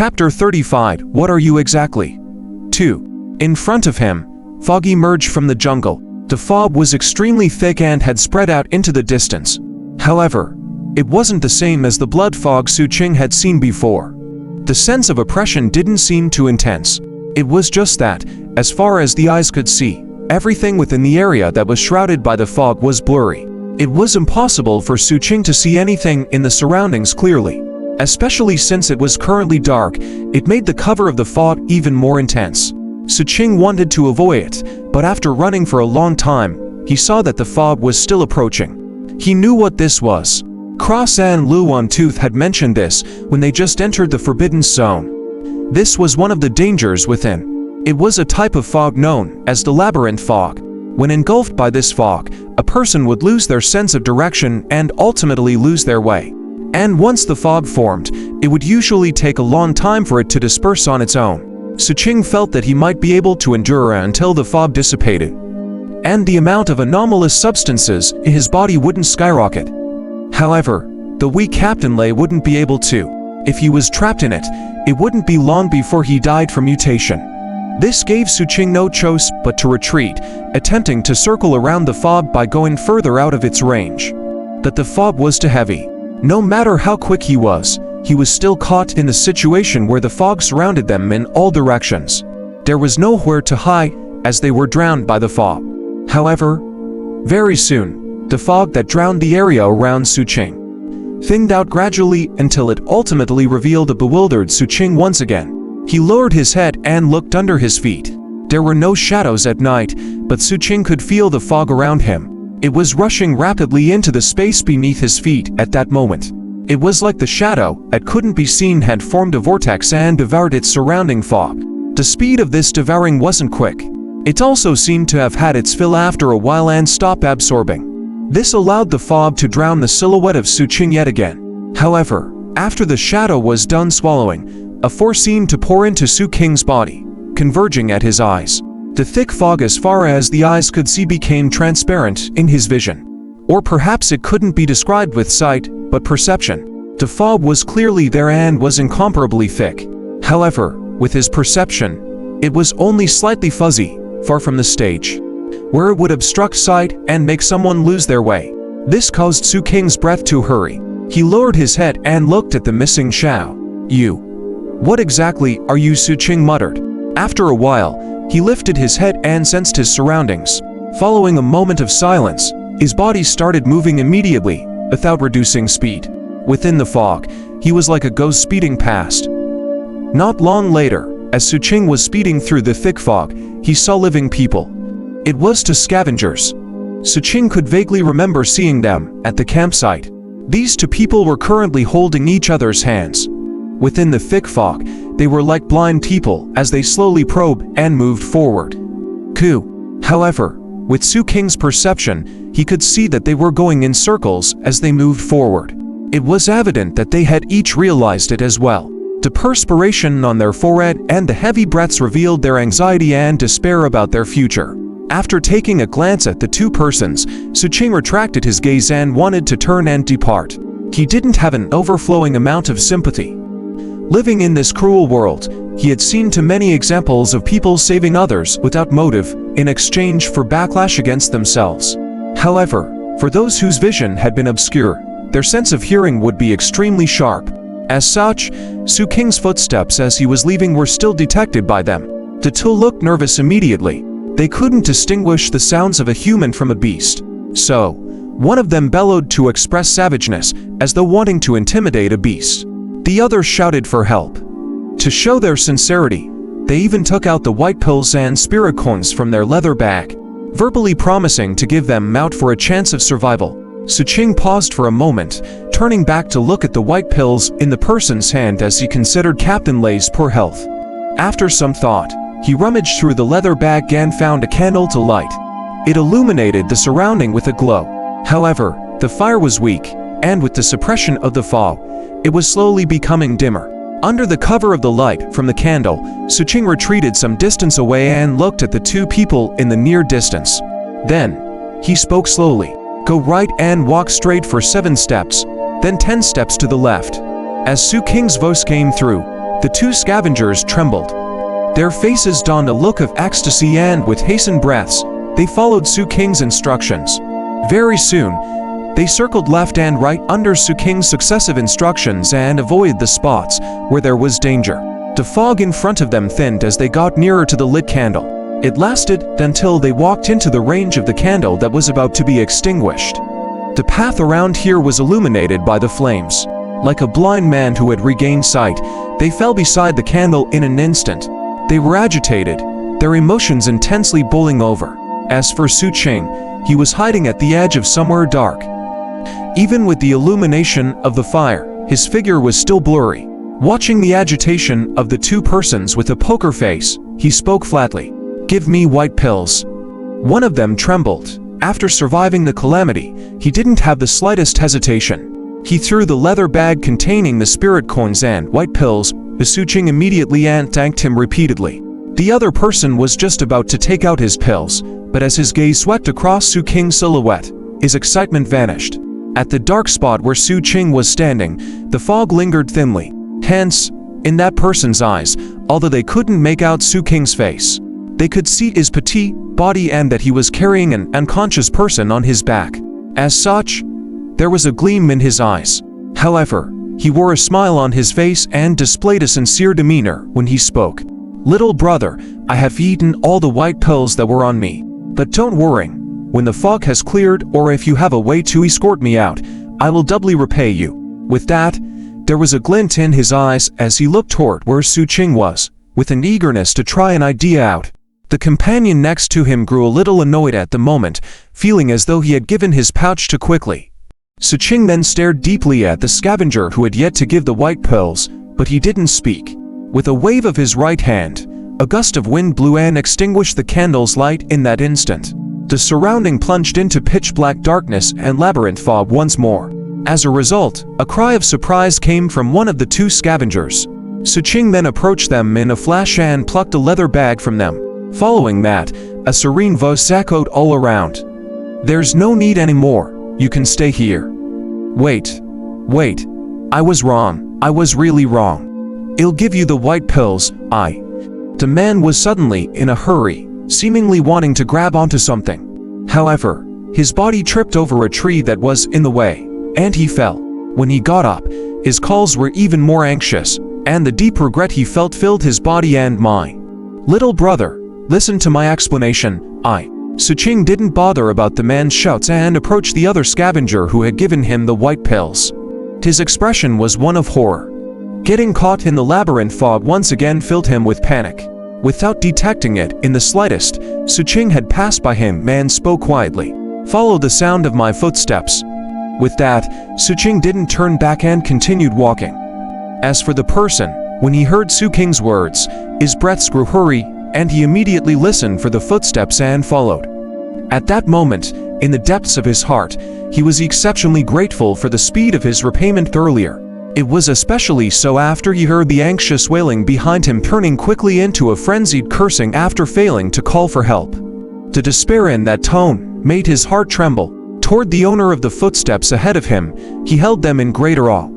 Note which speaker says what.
Speaker 1: Chapter 35. What are you exactly? 2. In front of him, fog emerged from the jungle. The fog was extremely thick and had spread out into the distance. However, it wasn't the same as the blood fog Xu Qing had seen before. The sense of oppression didn't seem too intense. It was just that, as far as the eyes could see, everything within the area that was shrouded by the fog was blurry. It was impossible for Xu Qing to see anything in the surroundings clearly. Especially since it was currently dark, it made the cover of the fog even more intense. Xu Qing wanted to avoid it, but after running for a long time, he saw that the fog was still approaching. He knew what this was. Cross and Luan Tooth had mentioned this when they just entered the Forbidden Zone. This was one of the dangers within. It was a type of fog known as the labyrinth fog. When engulfed by this fog, a person would lose their sense of direction and ultimately lose their way. And once the fog formed, it would usually take a long time for it to disperse on its own. Xu Qing felt that he might be able to endure until the fog dissipated, and the amount of anomalous substances in his body wouldn't skyrocket. However, the weak Captain Lei wouldn't be able to. If he was trapped in it, it wouldn't be long before he died from mutation. This gave Xu Qing no choice but to retreat, attempting to circle around the fog by going further out of its range. But the fog was too heavy. No matter how quick he was still caught in the situation where the fog surrounded them in all directions. There was nowhere to hide, as they were drowned by the fog. However, very soon, the fog that drowned the area around Xu Qing thinned out gradually until it ultimately revealed a bewildered Xu Qing once again. He lowered his head and looked under his feet. There were no shadows at night, but Xu Qing could feel the fog around him. It was rushing rapidly into the space beneath his feet at that moment. It was like the shadow that couldn't be seen had formed a vortex and devoured its surrounding fog. The speed of this devouring wasn't quick. It also seemed to have had its fill after a while and stop absorbing. This allowed the fog to drown the silhouette of Xu Qing yet again. However, after the shadow was done swallowing, a force seemed to pour into Xu Qing's body, converging at his eyes. The thick fog as far as the eyes could see became transparent in his vision. Or perhaps it couldn't be described with sight, but perception. The fog was clearly there and was incomparably thick. However, with his perception, it was only slightly fuzzy, far from the stage, where it would obstruct sight and make someone lose their way. This caused Xu Qing's breath to hurry. He lowered his head and looked at the missing Xiao. "You. What exactly are you?" Xu Qing muttered. After a while, he lifted his head and sensed his surroundings. Following a moment of silence, his body started moving immediately, without reducing speed. Within the fog, he was like a ghost speeding past. Not long later, as Xu Qing was speeding through the thick fog, he saw living people. It was two scavengers. Xu Qing could vaguely remember seeing them at the campsite. These two people were currently holding each other's hands. Within the thick fog, they were like blind people as they slowly probed and moved forward. However, with Xu Qing's perception, he could see that they were going in circles as they moved forward. It was evident that they had each realized it as well. The perspiration on their forehead and the heavy breaths revealed their anxiety and despair about their future. After taking a glance at the two persons, Xu Qing retracted his gaze and wanted to turn and depart. He didn't have an overflowing amount of sympathy. Living in this cruel world, he had seen too many examples of people saving others without motive in exchange for backlash against themselves. However, for those whose vision had been obscure, their sense of hearing would be extremely sharp. As such, Xu Qing's footsteps as he was leaving were still detected by them. The two looked nervous immediately. They couldn't distinguish the sounds of a human from a beast. So, one of them bellowed to express savageness, as though wanting to intimidate a beast. The others shouted for help. To show their sincerity, they even took out the white pills and spirit coins from their leather bag, verbally promising to give them out for a chance of survival. Xu Qing paused for a moment, turning back to look at the white pills in the person's hand as he considered Captain Lei's poor health. After some thought, he rummaged through the leather bag and found a candle to light. It illuminated the surrounding with a glow. However, the fire was weak, and with the suppression of the fog, it was slowly becoming dimmer. Under the cover of the light from the candle, Xu Qing retreated some distance away and looked at the two people in the near distance. Then, he spoke slowly. "Go right and walk straight for 7 steps, then 10 steps to the left." As Xu Qing's voice came through, The two scavengers trembled. Their faces donned a look of ecstasy, and with hastened breaths, they followed Xu Qing's instructions. Very soon, they circled left and right under Xu Qing's successive instructions and avoided the spots where there was danger. The fog in front of them thinned as they got nearer to the lit candle. It lasted until they walked into the range of the candle that was about to be extinguished. The path around here was illuminated by the flames. Like a blind man who had regained sight, they fell beside the candle in an instant. They were agitated, their emotions intensely boiling over. As for Xu Qing, he was hiding at the edge of somewhere dark. Even with the illumination of the fire, his figure was still blurry. Watching the agitation of the two persons with a poker face, he spoke flatly. "Give me white pills." One of them trembled. After surviving the calamity, he didn't have the slightest hesitation. He threw the leather bag containing the spirit coins and white pills. Xu Qing immediately and thanked him repeatedly. The other person was just about to take out his pills, but as his gaze swept across Xu Qing's silhouette, his excitement vanished. At the dark spot where Xu Qing was standing, the fog lingered thinly. Hence, in that person's eyes, although they couldn't make out Xu Qing's face, they could see his petite body and that he was carrying an unconscious person on his back. As such, there was a gleam in his eyes. However, he wore a smile on his face and displayed a sincere demeanor when he spoke. "Little brother, I have eaten all the white pills that were on me. But don't worry, when the fog has cleared or if you have a way to escort me out, I will doubly repay you." With that, there was a glint in his eyes as he looked toward where Xu Qing was, with an eagerness to try an idea out. The companion next to him grew a little annoyed at the moment, feeling as though he had given his pouch too quickly. Xu Qing then stared deeply at the scavenger who had yet to give the white pills, but he didn't speak. With a wave of his right hand, a gust of wind blew and extinguished the candle's light in that instant. The surrounding plunged into pitch-black darkness and labyrinth fog once more. As a result, a cry of surprise came from one of the two scavengers. Xu Qing then approached them in a flash and plucked a leather bag from them. Following that, a serene voice echoed all around. "There's no need anymore. You can stay here." Wait. I was wrong. I was really wrong. I'll give you the white pills, The man was suddenly in a hurry, seemingly wanting to grab onto something. However, his body tripped over a tree that was in the way, and he fell. When he got up, his calls were even more anxious, and the deep regret he felt filled his body and mind. "Little brother, listen to my explanation, Xu Qing didn't bother about the man's shouts and approached the other scavenger who had given him the white pills. His expression was one of horror. Getting caught in the labyrinth fog once again filled him with panic. Without detecting it in the slightest, Xu Qing had passed by him and spoke quietly. "Follow the sound of my footsteps." With that, Xu Qing didn't turn back and continued walking. As for the person, when he heard Xu Qing's words, his breaths grew hurried, and he immediately listened for the footsteps and followed. At that moment, in the depths of his heart, he was exceptionally grateful for the speed of his repayment earlier. It was especially so after he heard the anxious wailing behind him turning quickly into a frenzied cursing after failing to call for help. The despair in that tone made his heart tremble. Toward the owner of the footsteps ahead of him, he held them in greater awe.